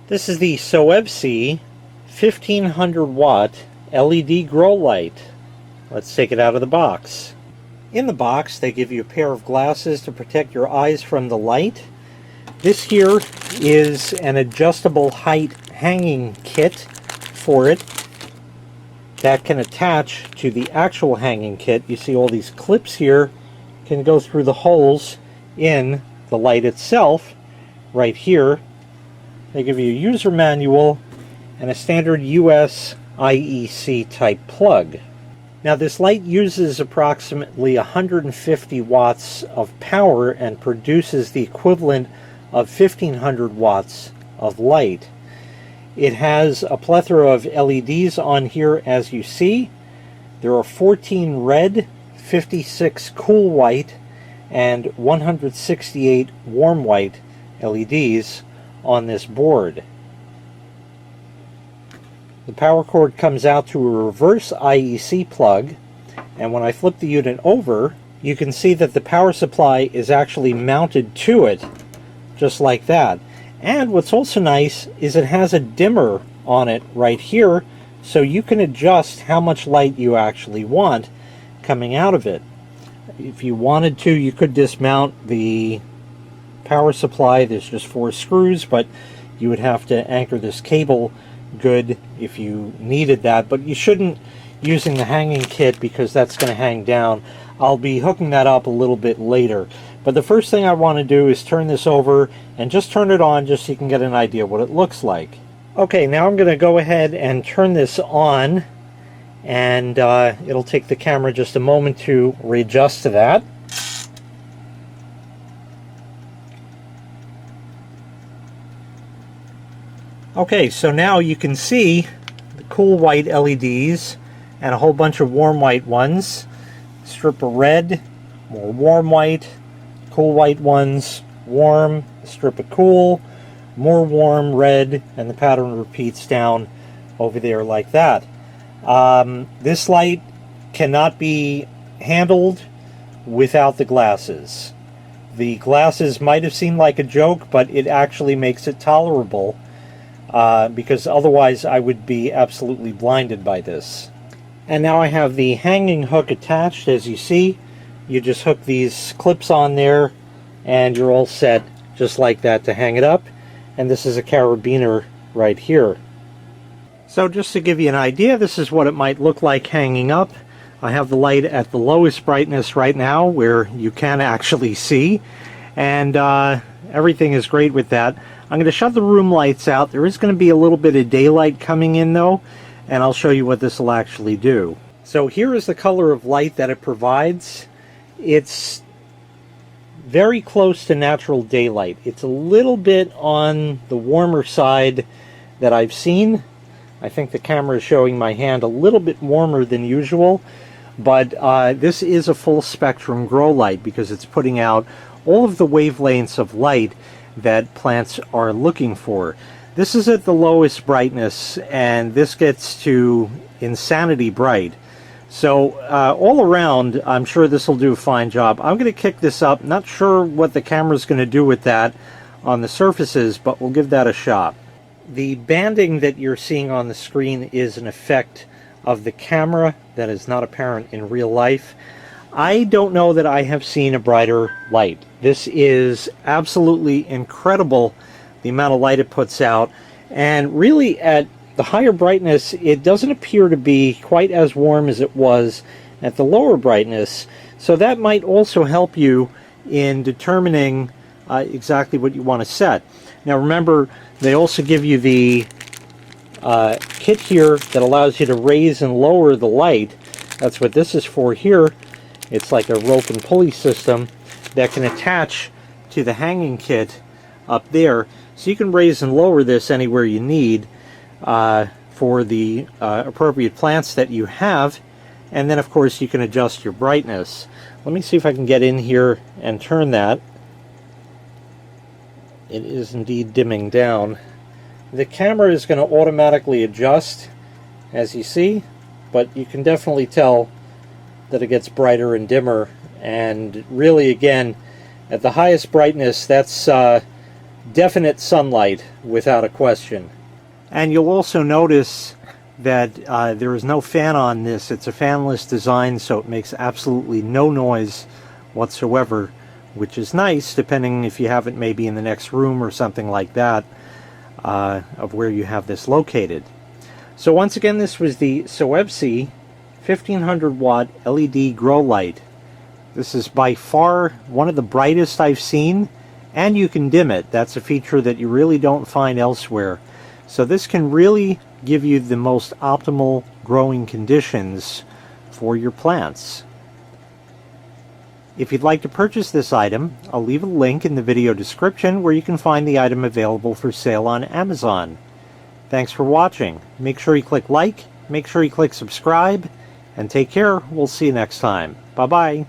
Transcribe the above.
This is the SOEVSI 1500 watt LED grow light. Let's take it out of the box. In the box they give you a pair of glasses to protect your eyes from the light. This here is an adjustable height hanging kit for it that can attach to the actual hanging kit. You see all these clips here can go through the holes in the light itself right here. They give you a user manual and a standard US IEC type plug. Now this light uses approximately 150 watts of power and produces the equivalent of 1500 watts of light. It has a plethora of LEDs on here, as you see. There are 14 red, 56 cool white, and 168 warm white LEDs on this board. The power cord comes out to a reverse IEC plug, and when I flip the unit over, you can see that the power supply is actually mounted to it, just like that. And what's also nice is it has a dimmer on it right here, so you can adjust how much light you actually want coming out of it. If you wanted to, you could dismount the power supply. There's just 4 screws, but you would have to anchor this cable good if you needed that, but you shouldn't using the hanging kit because that's going to hang down. I'll be hooking that up a little bit later, but the first thing I want to do is turn this over and just turn it on just so you can get an idea what it looks like. Okay, now I'm going to go ahead and turn this on, and it'll take the camera just a moment to readjust to that. Okay, so now you can see the cool white LEDs and a whole bunch of warm white ones. Strip of red, more warm white, cool white ones, warm, strip of cool, more warm red, and the pattern repeats down over there like that. This light cannot be handled without the glasses. The glasses might have seemed like a joke, but it actually makes it tolerable. Because otherwise I would be absolutely blinded by this. And now I have the hanging hook attached. As you see, you just hook these clips on there and you're all set just like that to hang it up. And this is a carabiner right here. So just to give you an idea, this is what it might look like hanging up. I have the light at the lowest brightness right now where you can actually see, and everything is great with that. I'm going to shut the room lights out. There is going to be a little bit of daylight coming in though, and I'll show you what this will actually do. So here is the color of light that it provides. It's very close to natural daylight. It's a little bit on the warmer side that I've seen. I think the camera is showing my hand a little bit warmer than usual, but this is a full spectrum grow light because it's putting out all of the wavelengths of light that plants are looking for. This is at the lowest brightness, and this gets to insanity bright. So all around, I'm sure this will do a fine job. I'm going to kick this up. Not sure what the camera's going to do with that on the surfaces, but we'll give that a shot. The banding that you're seeing on the screen is an effect of the camera that is not apparent in real life. I don't know that I have seen a brighter light. This is absolutely incredible, the amount of light it puts out, and really at the higher brightness it doesn't appear to be quite as warm as it was at the lower brightness, so that might also help you in determining exactly what you want to set. Now remember, they also give you the kit here that allows you to raise and lower the light. That's what this is for here. It's like a rope and pulley system that can attach to the hanging kit up there, so you can raise and lower this anywhere you need for the appropriate plants that you have, and then of course you can adjust your brightness. Let me see if I can get in here and turn that. It is indeed dimming down. The camera is going to automatically adjust, as you see, but you can definitely tell that it gets brighter and dimmer, and really again at the highest brightness that's definite sunlight without a question. And you'll also notice that there is no fan on this. It's a fanless design, so it makes absolutely no noise whatsoever, which is nice, depending if you have it maybe in the next room or something like that, of where you have this located. So once again, this was the SOEVSI 1500 watt LED grow light. This is by far one of the brightest I've seen, and you can dim it. That's a feature that you really don't find elsewhere. So this can really give you the most optimal growing conditions for your plants. If you'd like to purchase this item, I'll leave a link in the video description where you can find the item available for sale on Amazon. Thanks for watching. Make sure you click like, make sure you click subscribe, and take care. We'll see you next time. Bye-bye.